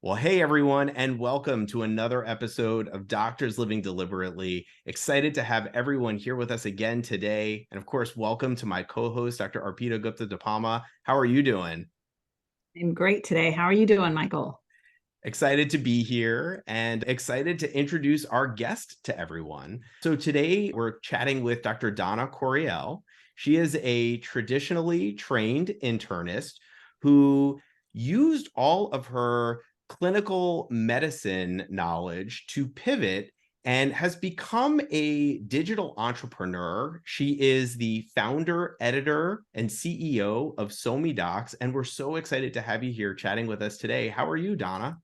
Well, hey everyone, and welcome to another episode of Doctors Living Deliberately. Excited to have everyone here with us again today. And of course, welcome to my co-host, Dr. Arpita Gupta DePalma. How are you doing? I'm great today. How are you doing, Michael? Excited to be here and excited to introduce our guest to everyone. So today we're chatting with Dr. Donna Corriel. She is a traditionally trained internist who used all of her clinical medicine knowledge to pivot and has become a digital entrepreneur. She is the founder, editor, and CEO of SoMeDocs, and we're so excited to have you here chatting with us today. How are you, Donna?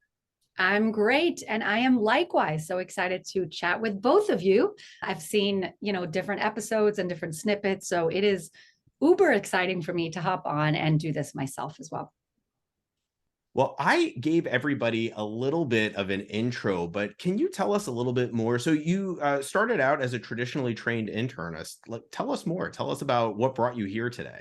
I'm great. And I am likewise so excited to chat with both of you. I've seen, different episodes and different snippets. So it is uber exciting for me to hop on and do this myself as well. Well, I gave everybody a little bit of an intro, but can you tell us a little bit more? So you started out as a traditionally trained internist. Tell us more. Tell us about what brought you here today.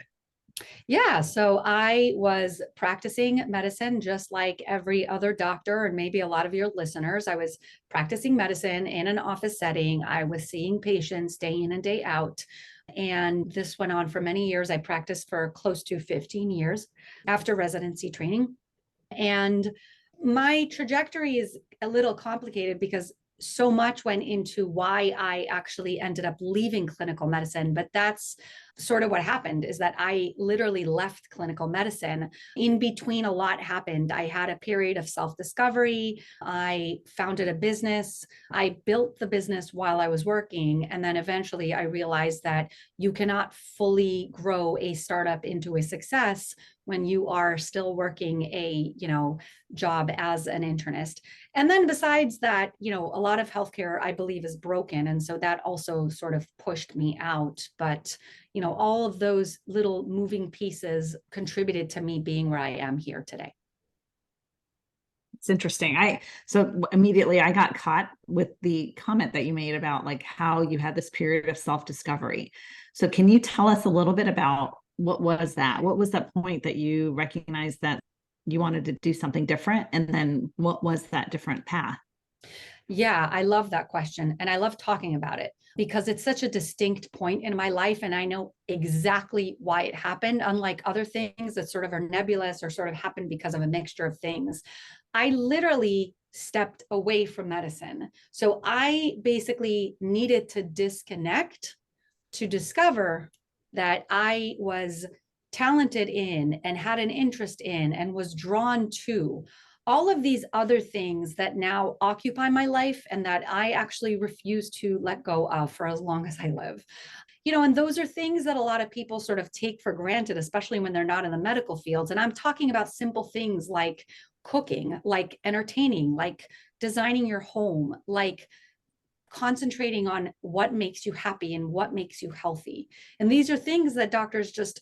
Yeah. So I was practicing medicine just like every other doctor, and maybe a lot of your listeners. I was practicing medicine in an office setting. I was seeing patients day in and day out. And this went on for many years. I practiced for close to 15 years after residency training. And my trajectory is a little complicated because so much went into why I actually ended up leaving clinical medicine. But that's sort of what happened, is that I literally left clinical medicine. In between, a lot happened. I had a period of self-discovery. I founded a business. I built the business while I was working. And then eventually I realized that you cannot fully grow a startup into a success when you are still working a, job as an internist. And then besides that, a lot of healthcare, I believe, is broken. And so that also sort of pushed me out. But, all of those little moving pieces contributed to me being where I am here today. It's interesting. So immediately I got caught with the comment that you made about like how you had this period of self-discovery. So can you tell us a little bit about what was that? What was that point that you recognized that you wanted to do something different? And then what was that different path? Yeah, I love that question. And I love talking about it because it's such a distinct point in my life. And I know exactly why it happened, unlike other things that sort of are nebulous or sort of happen because of a mixture of things. I literally stepped away from medicine. So I basically needed to disconnect to discover that I was talented in and had an interest in and was drawn to all of these other things that now occupy my life and that I actually refuse to let go of for as long as I live. And those are things that a lot of people sort of take for granted, especially when they're not in the medical fields. And I'm talking about simple things like cooking, like entertaining, like designing your home, like concentrating on what makes you happy and what makes you healthy. And these are things that doctors just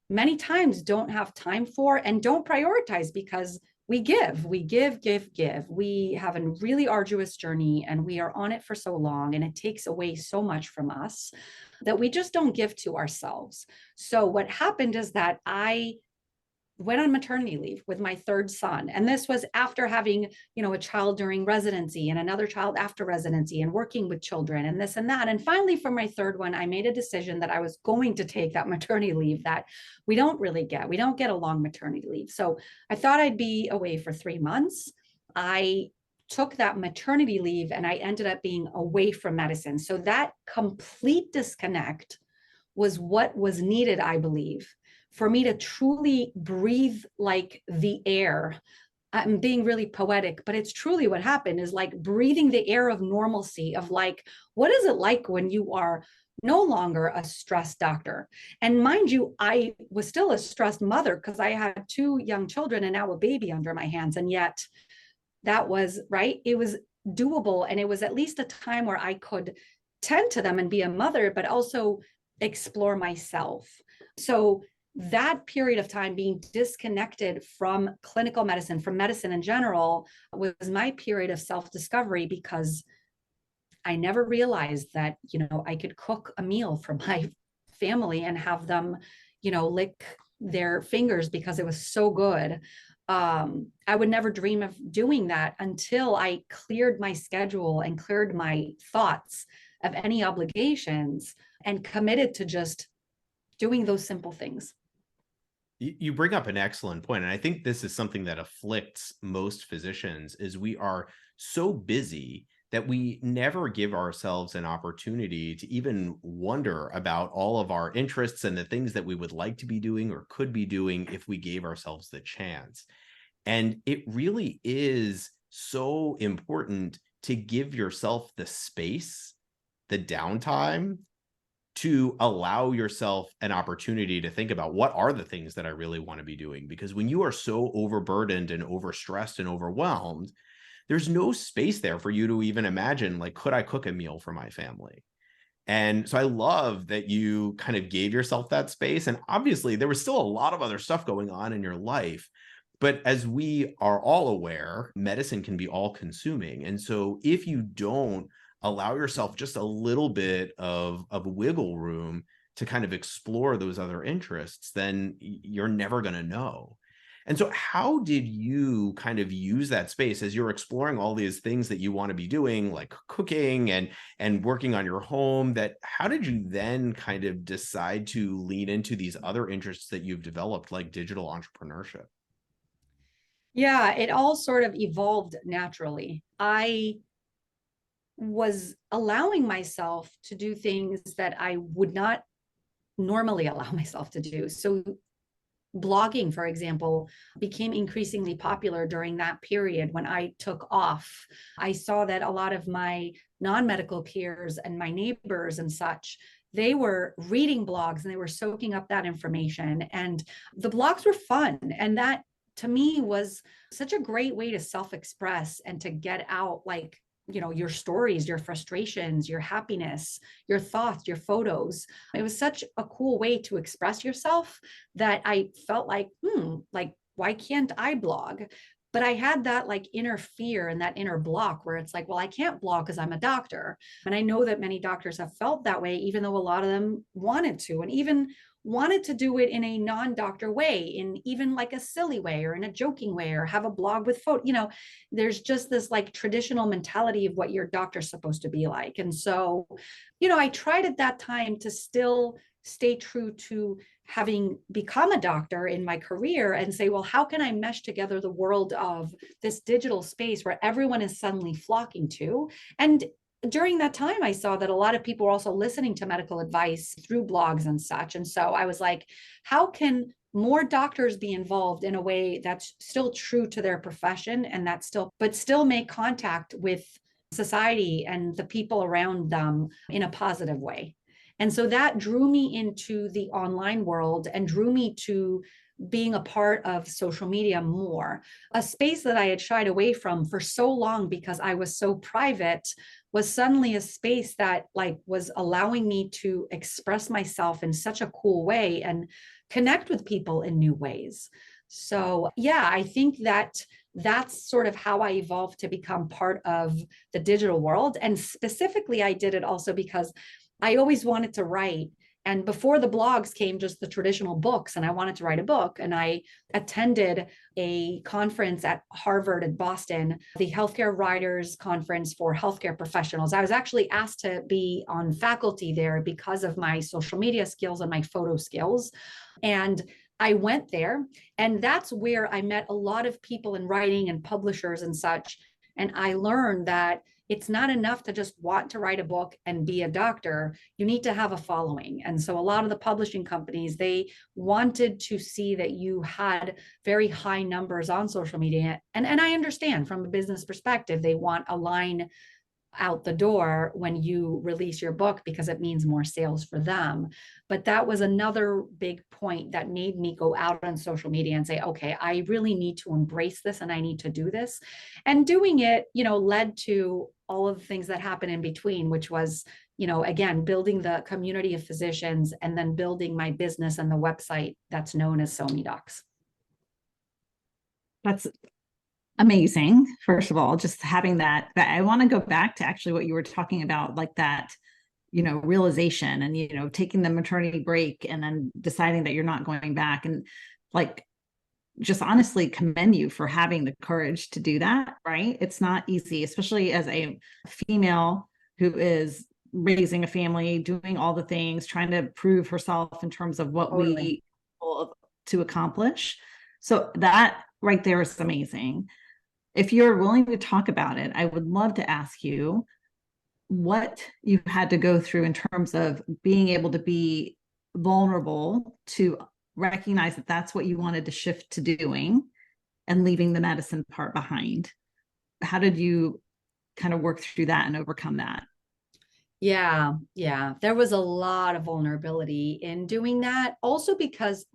many times don't have time for and don't prioritize because we give. We have a really arduous journey and we are on it for so long, and it takes away so much from us that we just don't give to ourselves. So what happened is that I went on maternity leave with my third son. And this was after having, a child during residency and another child after residency and working with children and this and that. And finally, for my third one, I made a decision that I was going to take that maternity leave that we don't really get. We don't get a long maternity leave. So I thought I'd be away for 3 months. I took that maternity leave and I ended up being away from medicine. So that complete disconnect was what was needed, I believe, for me to truly breathe like the air. I'm being really poetic, but it's truly what happened, is like breathing the air of normalcy, of like, what is it like when you are no longer a stressed doctor? And mind you, I was still a stressed mother because I had 2 young children and now a baby under my hands. And yet that was right. It was doable. And it was at least a time where I could tend to them and be a mother, but also explore myself. So that period of time being disconnected from clinical medicine, from medicine in general, was my period of self-discovery, because I never realized that, I could cook a meal for my family and have them, lick their fingers because it was so good. I would never dream of doing that until I cleared my schedule and cleared my thoughts of any obligations and committed to just doing those simple things. You bring up an excellent point, and I think this is something that afflicts most physicians is we are so busy that we never give ourselves an opportunity to even wonder about all of our interests and the things that we would like to be doing or could be doing if we gave ourselves the chance. And it really is so important to give yourself the space, the downtime, to allow yourself an opportunity to think about what are the things that I really want to be doing. Because when you are so overburdened and overstressed and overwhelmed, there's no space there for you to even imagine, like, could I cook a meal for my family? And so I love that you kind of gave yourself that space. And obviously, there was still a lot of other stuff going on in your life. But as we are all aware, medicine can be all consuming. And so if you don't allow yourself just a little bit of wiggle room to kind of explore those other interests, then you're never going to know. And so how did you kind of use that space as you're exploring all these things that you want to be doing, like cooking and working on your home? That how did you then kind of decide to lean into these other interests that you've developed, like digital entrepreneurship? Yeah, it all sort of evolved naturally. I was allowing myself to do things that I would not normally allow myself to do. So blogging, for example, became increasingly popular during that period when I took off. I saw that a lot of my non-medical peers and my neighbors and such, they were reading blogs and they were soaking up that information. And the blogs were fun. And that to me was such a great way to self-express and to get out, like, your stories, your frustrations, your happiness, your thoughts, your photos. It was such a cool way to express yourself that I felt like, like, why can't I blog? But I had that like inner fear and that inner block where it's like, well, I can't blog because I'm a doctor. And I know that many doctors have felt that way, even though a lot of them wanted to, and even wanted to do it in a non-doctor way, in even like a silly way or in a joking way, or have a blog with photo. There's just this like traditional mentality of what your doctor's supposed to be like. And so, I tried at that time to still stay true to having become a doctor in my career and say, well, how can I mesh together the world of this digital space where everyone is suddenly flocking to? And during that time, I saw that a lot of people were also listening to medical advice through blogs and such. And so I was like, how can more doctors be involved in a way that's still true to their profession and but still make contact with society and the people around them in a positive way? And so that drew me into the online world and drew me to being a part of social media more, a space that I had shied away from for so long because I was so private, was suddenly a space that like was allowing me to express myself in such a cool way and connect with people in new ways. So yeah, I think that that's sort of how I evolved to become part of the digital world. And specifically, I did it also because I always wanted to write. And before the blogs came just the traditional books, and I wanted to write a book. And I attended a conference at Harvard in Boston, the Healthcare Writers Conference for Healthcare Professionals. I was actually asked to be on faculty there because of my social media skills and my photo skills. And I went there, and that's where I met a lot of people in writing and publishers and such. And I learned that it's not enough to just want to write a book and be a doctor. You need to have a following. And so a lot of the publishing companies, they wanted to see that you had very high numbers on social media. And I understand from a business perspective, they want a line out the door when you release your book because it means more sales for them. But that was another big point that made me go out on social media and say, okay, I really need to embrace this and I need to do this. And doing it, led to all of the things that happen in between, which was, again, building the community of physicians and then building my business and the website that's known as SoMeDocs. That's amazing. First of all, just having that, but I want to go back to actually what you were talking about, like that, realization and, taking the maternity break and then deciding that you're not going back. And like, just honestly commend you for having the courage to do that, right? It's not easy, especially as a female who is raising a family, doing all the things, trying to prove herself in terms of what Totally. we to accomplish. So that right there is amazing. If you're willing to talk about it, I would love to ask you what you had to go through in terms of being able to be vulnerable to recognize that that's what you wanted to shift to doing and leaving the medicine part behind. How did you kind of work through that and overcome that? Yeah, yeah. There was a lot of vulnerability in doing that. Also because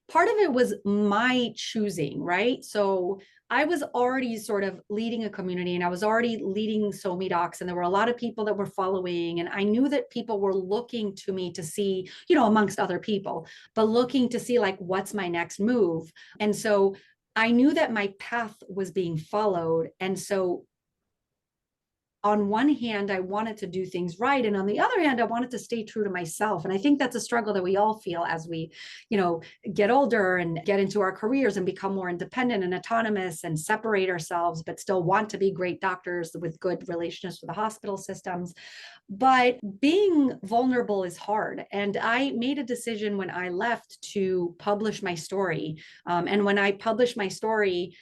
part of it was my choosing, right? So I was already sort of leading a community and I was already leading SoMeDocs, and there were a lot of people that were following. And I knew that people were looking to me to see, amongst other people, but looking to see like, what's my next move? And so I knew that my path was being followed. And so on one hand, I wanted to do things right. And on the other hand, I wanted to stay true to myself. And I think that's a struggle that we all feel as we, get older and get into our careers and become more independent and autonomous and separate ourselves, but still want to be great doctors with good relationships with the hospital systems. But being vulnerable is hard. And I made a decision when I left to publish my story. And when I published my story,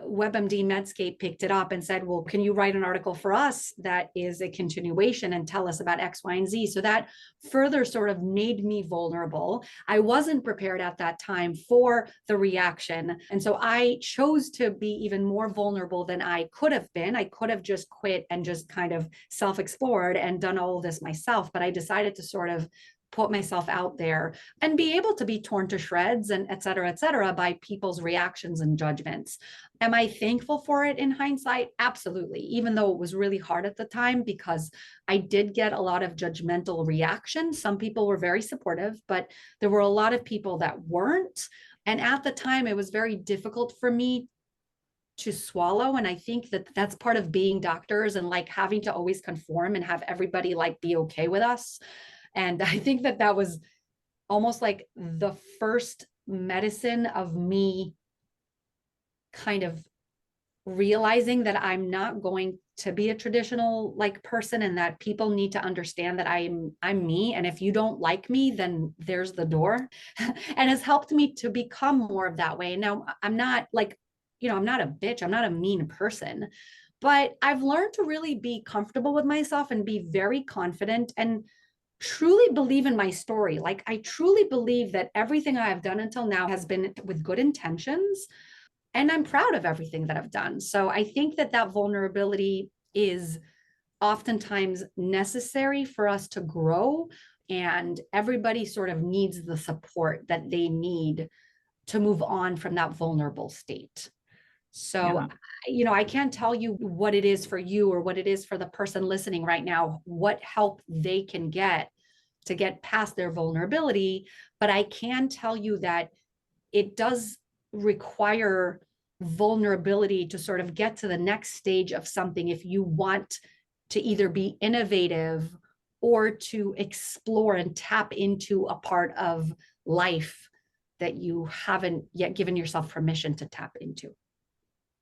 WebMD Medscape picked it up and said, well, can you write an article for us that is a continuation and tell us about X, Y, and Z? So that further sort of made me vulnerable. I wasn't prepared at that time for the reaction. And so I chose to be even more vulnerable than I could have been. I could have just quit and just kind of self-explored and done all of this myself. But I decided to sort of put myself out there and be able to be torn to shreds and et cetera, by people's reactions and judgments. Am I thankful for it in hindsight? Absolutely. Even though it was really hard at the time, because I did get a lot of judgmental reaction. Some people were very supportive, but there were a lot of people that weren't. And at the time, it was very difficult for me to swallow. And I think that that's part of being doctors and like having to always conform and have everybody like be okay with us. And I think that that was almost like the first medicine of me kind of realizing that I'm not going to be a traditional like person, and that people need to understand that I'm me. And if you don't like me, then there's the door. And has helped me to become more of that way. Now I'm not like, I'm not a bitch. I'm not a mean person, but I've learned to really be comfortable with myself and be very confident and truly believe in my story. Like I truly believe that everything I have done until now has been with good intentions, and I'm proud of everything that I've done. So I think that that vulnerability is oftentimes necessary for us to grow, and everybody sort of needs the support that they need to move on from that vulnerable state. So, I can't tell you what it is for you or what it is for the person listening right now, what help they can get to get past their vulnerability. But I can tell you that it does require vulnerability to sort of get to the next stage of something if you want to either be innovative or to explore and tap into a part of life that you haven't yet given yourself permission to tap into.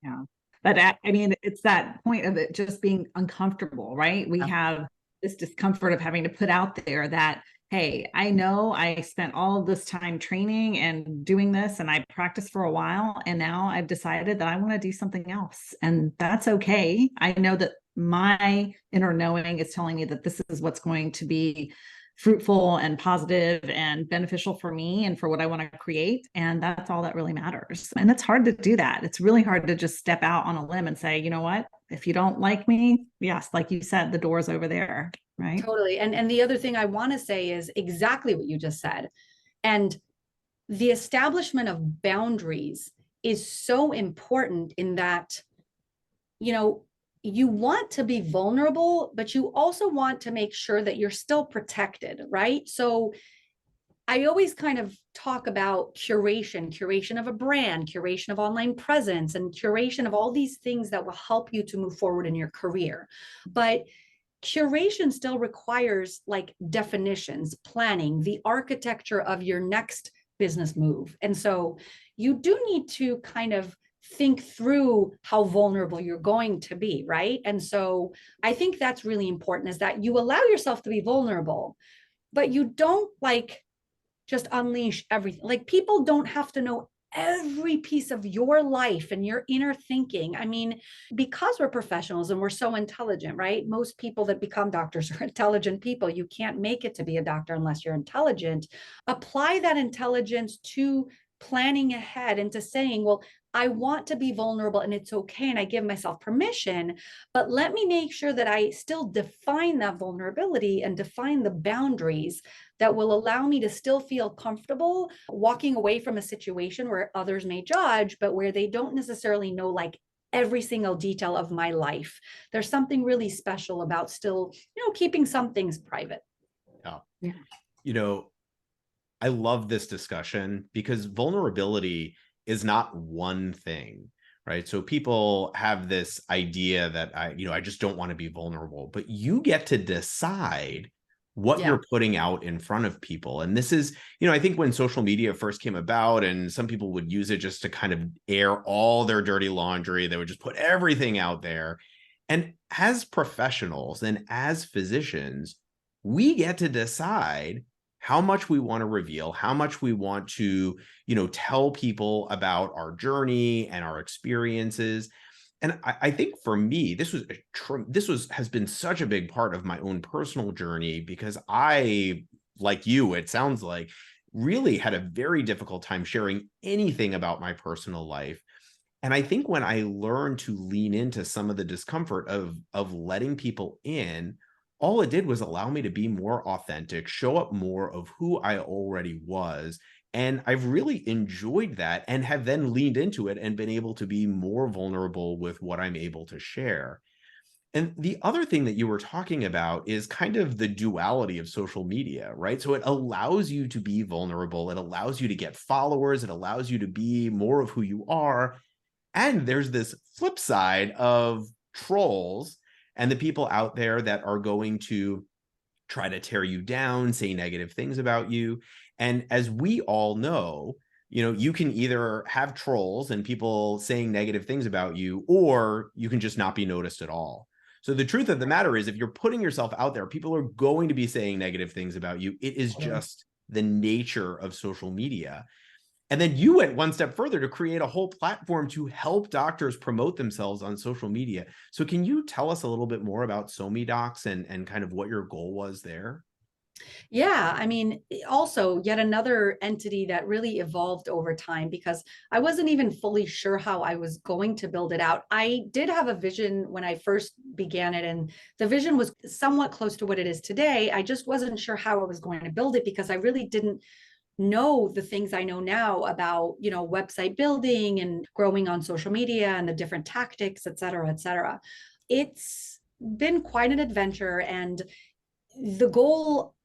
Yeah. But I mean, it's that point of it just being uncomfortable, right? We have this discomfort of having to put out there that, hey, I know I spent all of this time training and doing this, and I practiced for a while, and now I've decided that I want to do something else. And that's okay. I know that my inner knowing is telling me that this is what's going to be fruitful and positive and beneficial for me and for what I want to create. And that's all that really matters. And it's hard to do that. It's really hard to just step out on a limb and say, you know what, if you don't like me, yes, like you said, the door's over there. Right. Totally. And the other thing I want to say is exactly what you just said. And the establishment of boundaries is so important in that, you want to be vulnerable, but you also want to make sure that you're still protected, right? So I always kind of talk about curation of a brand, curation of online presence, and curation of all these things that will help you to move forward in your career. But curation still requires like definitions, planning, the architecture of your next business move. And so you do need to kind of think through how vulnerable you're going to be, right? And so I think that's really important, is that you allow yourself to be vulnerable, but you don't like just unleash everything. Like, people don't have to know every piece of your life and your inner thinking. I mean, because we're professionals and we're so intelligent, right? Most people that become doctors are intelligent people. You can't make it to be a doctor unless you're intelligent. Apply that intelligence to planning ahead and to saying, well, I want to be vulnerable and it's okay. And I give myself permission, but let me make sure that I still define that vulnerability and define the boundaries that will allow me to still feel comfortable walking away from a situation where others may judge, but where they don't necessarily know like every single detail of my life. There's something really special about still, keeping some things private. Yeah. I love this discussion because vulnerability is not one thing, right? So people have this idea that I just don't want to be vulnerable, but you get to decide what you're putting out in front of people. And this is, I think when social media first came about and some people would use it just to kind of air all their dirty laundry, they would just put everything out there. And as professionals and as physicians, we get to decide how much we want to reveal, how much we want to, tell people about our journey and our experiences. And I think for me, this has been such a big part of my own personal journey, because I, like you, it sounds like, really had a very difficult time sharing anything about my personal life. And I think when I learned to lean into some of the discomfort of letting people in, all it did was allow me to be more authentic, show up more of who I already was. And I've really enjoyed that and have then leaned into it and been able to be more vulnerable with what I'm able to share. And the other thing that you were talking about is kind of the duality of social media, right? So it allows you to be vulnerable. It allows you to get followers. It allows you to be more of who you are. And there's this flip side of trolls and the people out there that are going to try to tear you down, say negative things about you. And as we all know, you can either have trolls and people saying negative things about you, or you can just not be noticed at all. So the truth of the matter is, if you're putting yourself out there, people are going to be saying negative things about you. It is just the nature of social media. And then you went one step further to create a whole platform to help doctors promote themselves on social media. So can you tell us a little bit more about SoMeDocs and kind of what your goal was there? Yeah, I mean, also yet another entity that really evolved over time, because I wasn't even fully sure how I was going to build it out. I did have a vision when I first began it, and the vision was somewhat close to what it is today. I just wasn't sure how I was going to build it, because I really didn't know the things I know now about, website building and growing on social media and the different tactics, et cetera, et cetera. It's been quite an adventure. And the goal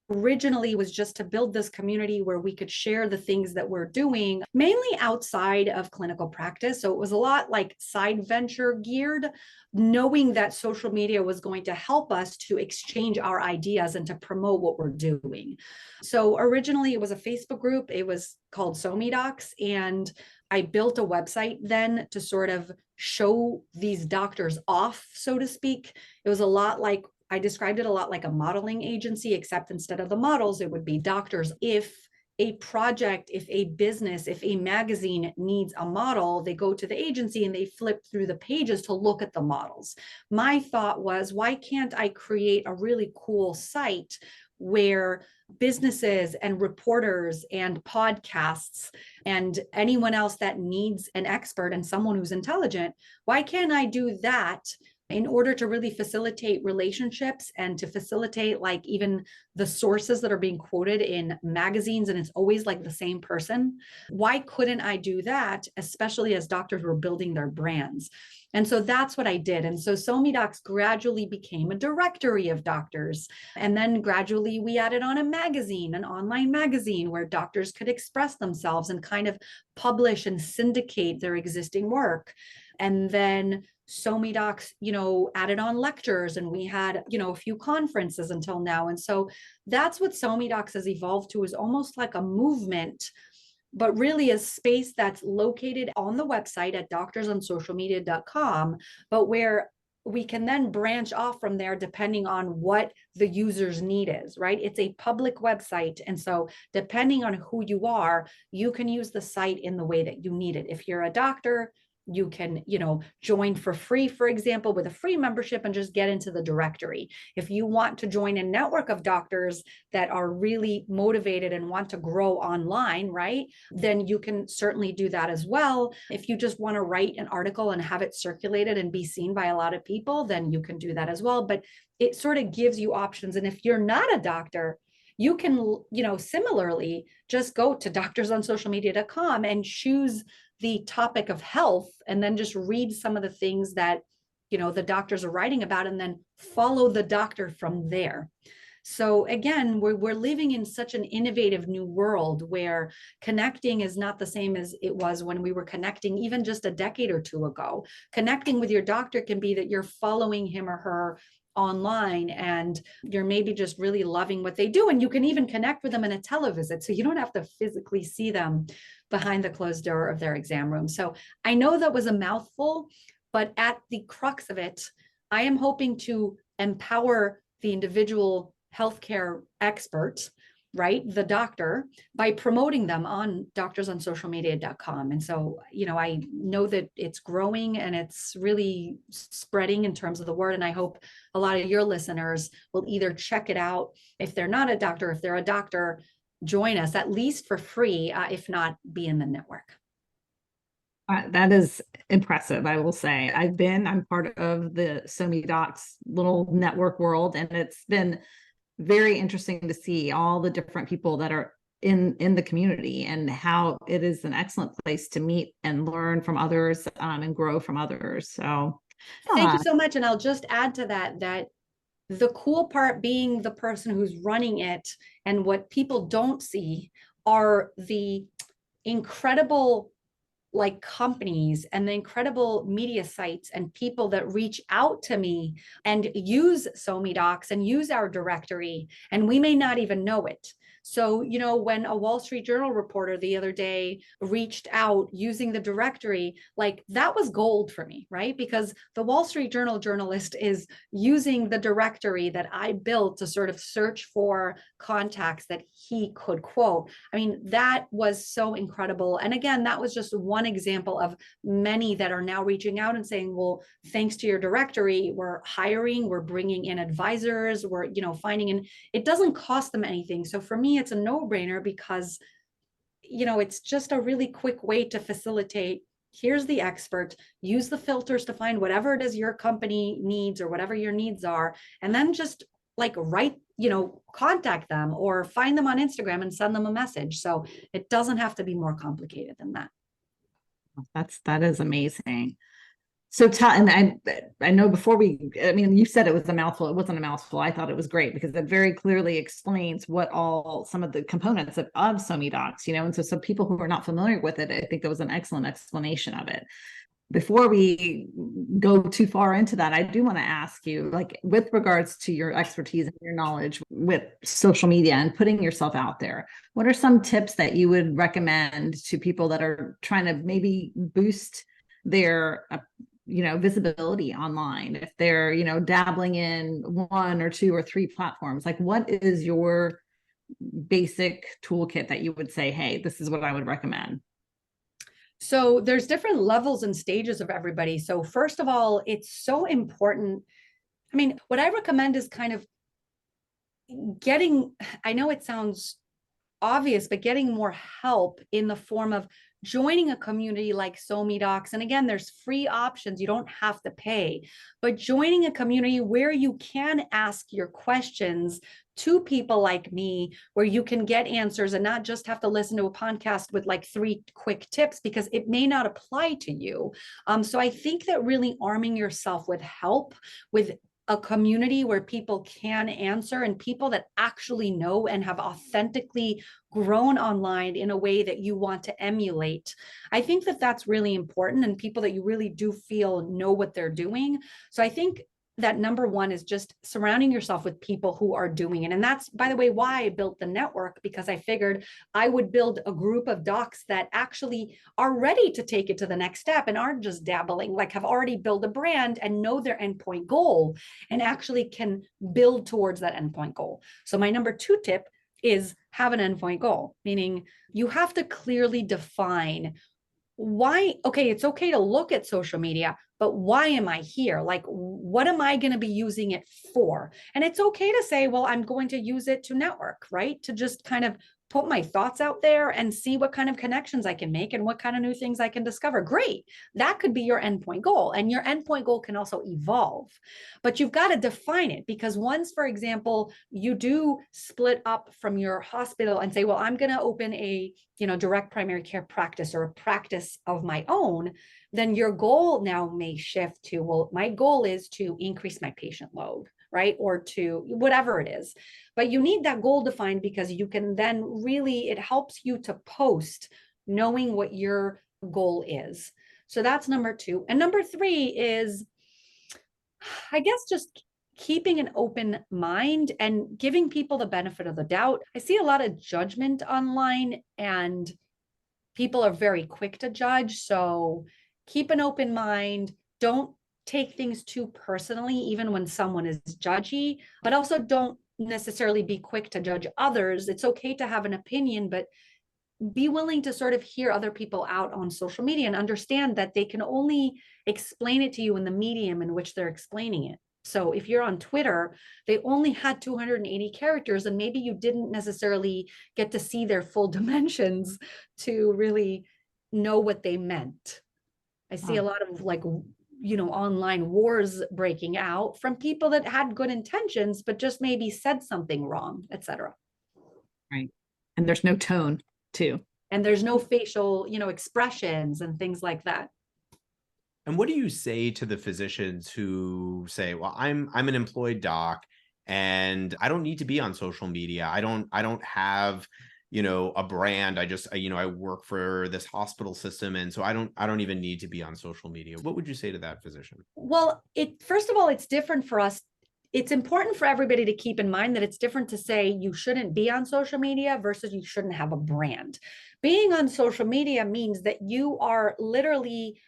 originally was just to build this community where we could share the things that we're doing, mainly outside of clinical practice. So it was a lot like side venture geared, knowing that social media was going to help us to exchange our ideas and to promote what we're doing. So originally it was a Facebook group. It was called SoMeDocs. And I built a website then to sort of show these doctors off, so to speak. It was a lot like, I described it a lot like a modeling agency, except instead of the models, it would be doctors. If a project, if a business, if a magazine needs a model, they go to the agency and they flip through the pages to look at the models. My thought was, why can't I create a really cool site where businesses and reporters and podcasts and anyone else that needs an expert and someone who's intelligent, why can't I do that in order to really facilitate relationships and to facilitate like even the sources that are being quoted in magazines, and it's always like the same person? Why couldn't I do that, especially as doctors were building their brands? And so that's what I did. And so SoMeDocs gradually became a directory of doctors. And then gradually we added on a magazine, an online magazine where doctors could express themselves and kind of publish and syndicate their existing work. And then SoMeDocs, added on lectures, and we had, a few conferences until now. And so that's what SoMeDocs has evolved to, is almost like a movement but really a space that's located on the website at doctorsonsocialmedia.com, but where we can then branch off from there depending on what the user's need is, right? It's a public website. And so depending on who you are, you can use the site in the way that you need it. If you're a doctor, you can, join for free, for example, with a free membership and just get into the directory. If you want to join a network of doctors that are really motivated and want to grow online, right, then you can certainly do that as well. If you just want to write an article and have it circulated and be seen by a lot of people, then you can do that as well. But it sort of gives you options. And if you're not a doctor, you can, similarly just go to doctorsonsocialmedia.com and choose the topic of health, and then just read some of the things that, the doctors are writing about, and then follow the doctor from there. So again, we're living in such an innovative new world where connecting is not the same as it was when we were connecting even just a decade or two ago. Connecting with your doctor can be that you're following him or her online and you're maybe just really loving what they do, and you can even connect with them in a televisit, so you don't have to physically see them behind the closed door of their exam room. So I know that was a mouthful, but at the crux of it, I am hoping to empower the individual healthcare expert, right, the doctor, by promoting them on doctorsonsocialmedia.com. And so, I know that it's growing and it's really spreading in terms of the word. And I hope a lot of your listeners will either check it out. If they're not a doctor, if they're a doctor, join us at least for free, if not be in the network. That is impressive, I will say. I'm part of the SoMeDocs little network world, and it's been very interesting to see all the different people that are in the community and how it is an excellent place to meet and learn from others, and grow from others. So thank you so much. And I'll just add to that the cool part being the person who's running it, and what people don't see are the incredible companies and the incredible media sites and people that reach out to me and use SoMeDocs and use our directory, and we may not even know it. So, when a Wall Street Journal reporter the other day reached out using the directory, that was gold for me, right? Because the Wall Street Journal journalist is using the directory that I built to sort of search for contacts that he could quote. I mean, that was so incredible. And again, that was just one example of many that are now reaching out and saying, well, thanks to your directory, we're hiring, we're bringing in advisors, we're, finding, and it doesn't cost them anything. So for me, it's a no-brainer because, it's just a really quick way to facilitate. Here's the expert, use the filters to find whatever it is your company needs or whatever your needs are, and then just write, contact them or find them on Instagram and send them a message. So it doesn't have to be more complicated than that. That is amazing. So and I know you said it was a mouthful. It wasn't a mouthful. I thought it was great because it very clearly explains what some of the components of SoMeDocs, and so people who are not familiar with it, I think that was an excellent explanation of it. Before we go too far into that, I do want to ask you, with regards to your expertise and your knowledge with social media and putting yourself out there, what are some tips that you would recommend to people that are trying to maybe boost their visibility online, if they're dabbling in one or two or three platforms? What is your basic toolkit that you would say, hey, this is what I would recommend? So there's different levels and stages of everybody. So first of all, it's so important. I mean, what I recommend is kind of I know it sounds obvious, but getting more help in the form of joining a community like SoMeDocs. And again, there's free options. You don't have to pay, but joining a community where you can ask your questions to people like me, where you can get answers and not just have to listen to a podcast with 3 quick tips because it may not apply to you. So I think that really arming yourself with help, with a community where people can answer and people that actually know and have authentically grown online in a way that you want to emulate. I think that that's really important, and people that you really do feel know what they're doing. So I think that number one is just surrounding yourself with people who are doing it. And that's, by the way, why I built the network, because I figured I would build a group of docs that actually are ready to take it to the next step and aren't just dabbling, like have already built a brand and know their endpoint goal and actually can build towards that endpoint goal. So my number two tip is have an endpoint goal, meaning you have to clearly define why. Okay, it's okay to look at social media, but why am I here? Like, what am I going to be using it for? And it's okay to say, well, I'm going to use it to network, right? To just kind of put my thoughts out there and see what kind of connections I can make and what kind of new things I can discover. Great. That could be your endpoint goal. And your endpoint goal can also evolve, but you've got to define it, because once, for example, you do split up from your hospital and say, well, I'm going to open a, direct primary care practice or a practice of my own, then your goal now may shift to, well, my goal is to increase my patient load, right? Or to whatever it is. But you need that goal defined, because you can then really, it helps you to post knowing what your goal is. So that's number two. And number three is, I guess, just keeping an open mind and giving people the benefit of the doubt. I see a lot of judgment online and people are very quick to judge. So keep an open mind. Don't take things too personally, even when someone is judgy, but also don't necessarily be quick to judge others. It's okay to have an opinion, but be willing to sort of hear other people out on social media and understand that they can only explain it to you in the medium in which they're explaining it. So if you're on Twitter, they only had 280 characters, and maybe you didn't necessarily get to see their full dimensions to really know what they meant. I see a lot of online wars breaking out from people that had good intentions, but just maybe said something wrong, etc. Right. And there's no tone too. And there's no facial, expressions and things like that. And what do you say to the physicians who say, well, I'm an employed doc and I don't need to be on social media. I don't have, a brand. I work for this hospital system. And so I don't even need to be on social media. What would you say to that physician? Well, first of all, it's different for us. It's important for everybody to keep in mind that it's different to say you shouldn't be on social media versus you shouldn't have a brand. Being on social media means that you are literally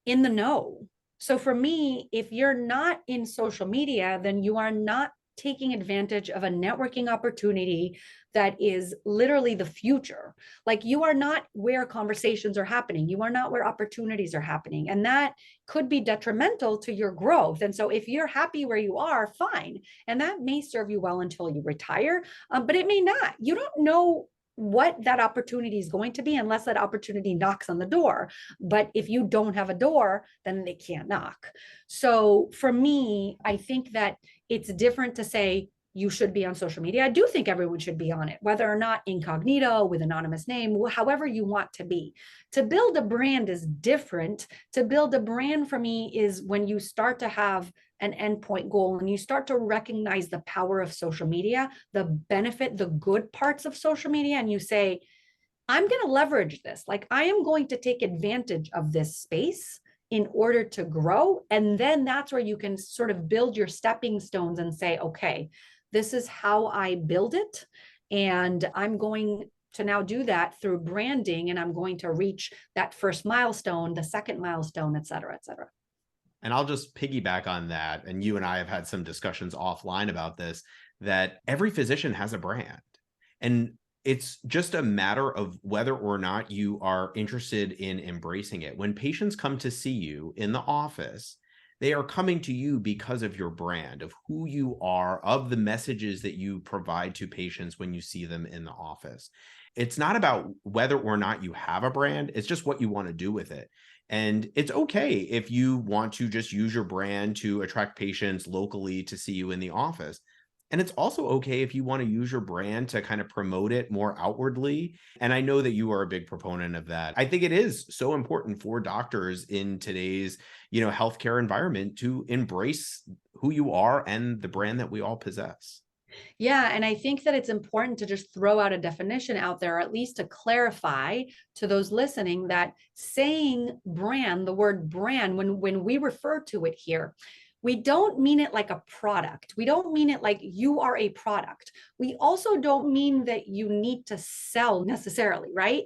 in the know. So for me, if you're not in social media, then you are not taking advantage of a networking opportunity that is literally the future. Like, you are not where conversations are happening. You are not where opportunities are happening. And that could be detrimental to your growth. And so if you're happy where you are, fine. And that may serve you well until you retire, but it may not. You don't know what that opportunity is going to be unless that opportunity knocks on the door. But if you don't have a door, then they can't knock. So for me, I think that it's different to say you should be on social media. I do think everyone should be on it, whether or not incognito, with anonymous name, however you want to be. To build a brand is different. To build a brand for me is when you start to have an endpoint goal and you start to recognize the power of social media, the benefit, the good parts of social media, and you say, I'm going to leverage this. Like, I am going to take advantage of this space in order to grow. And then that's where you can sort of build your stepping stones and say, okay, this is how I build it. And I'm going to now do that through branding, and I'm going to reach that first milestone, the second milestone, et cetera, et cetera. And I'll just piggyback on that. And you and I have had some discussions offline about this, that every physician has a brand. And it's just a matter of whether or not you are interested in embracing it. When patients come to see you in the office, they are coming to you because of your brand, of who you are, of the messages that you provide to patients when you see them in the office. It's not about whether or not you have a brand. It's just what you want to do with it. And it's okay if you want to just use your brand to attract patients locally to see you in the office. And it's also okay if you want to use your brand to kind of promote it more outwardly. And I know that you are a big proponent of that. I think it is so important for doctors in today's, healthcare environment to embrace who you are and the brand that we all possess. Yeah. And I think that it's important to just throw out a definition out there, or at least to clarify to those listening that saying brand, the word brand, when we refer to it here, we don't mean it like a product. We don't mean it like you are a product. We also don't mean that you need to sell necessarily, right?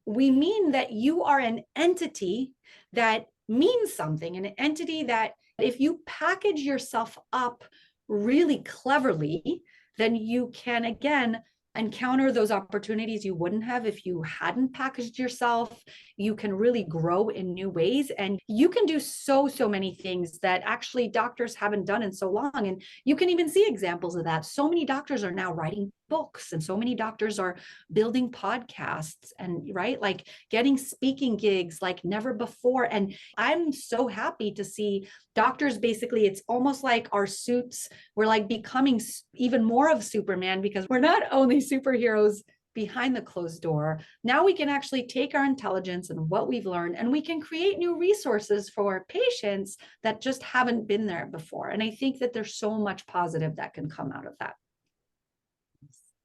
We mean that you are an entity that means something, an entity that if you package yourself up really cleverly, then you can, again, encounter those opportunities you wouldn't have if you hadn't packaged yourself. You can really grow in new ways, and you can do so many things that actually doctors haven't done in so long. And you can even see examples of that. So many doctors are now writing books, and so many doctors are building podcasts, and right, like getting speaking gigs like never before. And I'm so happy to see doctors, basically, it's almost like our suits, we're like becoming even more of Superman, because we're not only superheroes behind the closed door. Now we can actually take our intelligence and what we've learned, and we can create new resources for patients that just haven't been there before. And I think that there's so much positive that can come out of that.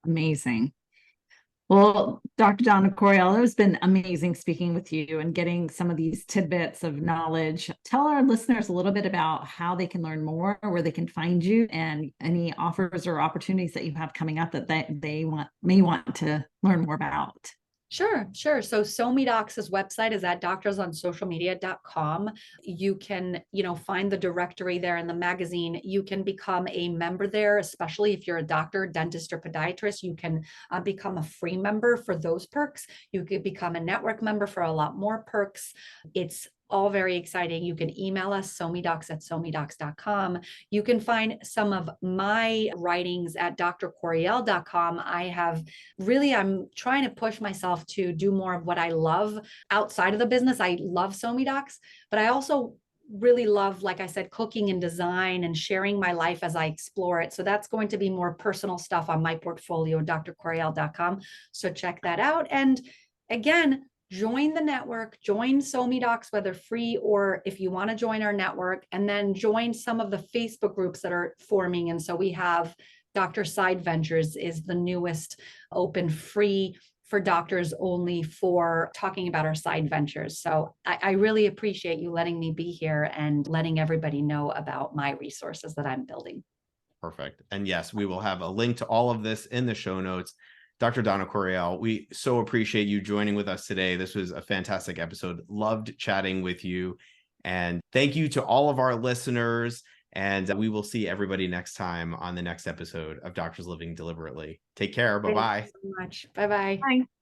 Amazing. Well, Dr. Donna Corriel, it has been amazing speaking with you and getting some of these tidbits of knowledge. Tell our listeners a little bit about how they can learn more, where they can find you, and any offers or opportunities that you have coming up that they may want to learn more about. Sure. So SoMeDocs' website is at doctorsonsocialmedia.com. You can, find the directory there in the magazine. You can become a member there, especially if you're a doctor, dentist, or podiatrist. You can become a free member for those perks. You could become a network member for a lot more perks. It's all very exciting. You can email us, SoMeDocs@SoMeDocs.com. You can find some of my writings at drcorriel.com. I'm trying to push myself to do more of what I love outside of the business. I love SoMeDocs, but I also really love, like I said, cooking and design and sharing my life as I explore it. So that's going to be more personal stuff on my portfolio, drcorriel.com. So check that out. And again, join the network, join SoMeDocs, whether free or if you want to join our network, and then join some of the Facebook groups that are forming. And so we have Dr. Side Ventures is the newest open free for doctors only for talking about our side ventures. So I really appreciate you letting me be here and letting everybody know about my resources that I'm building. Perfect. And yes, we will have a link to all of this in the show notes. Dr. Donna Corriel, we so appreciate you joining with us today. This was a fantastic episode. Loved chatting with you. And thank you to all of our listeners. And we will see everybody next time on the next episode of Doctors Living Deliberately. Take care. Bye-bye. Thank you so much. Bye-bye. Bye.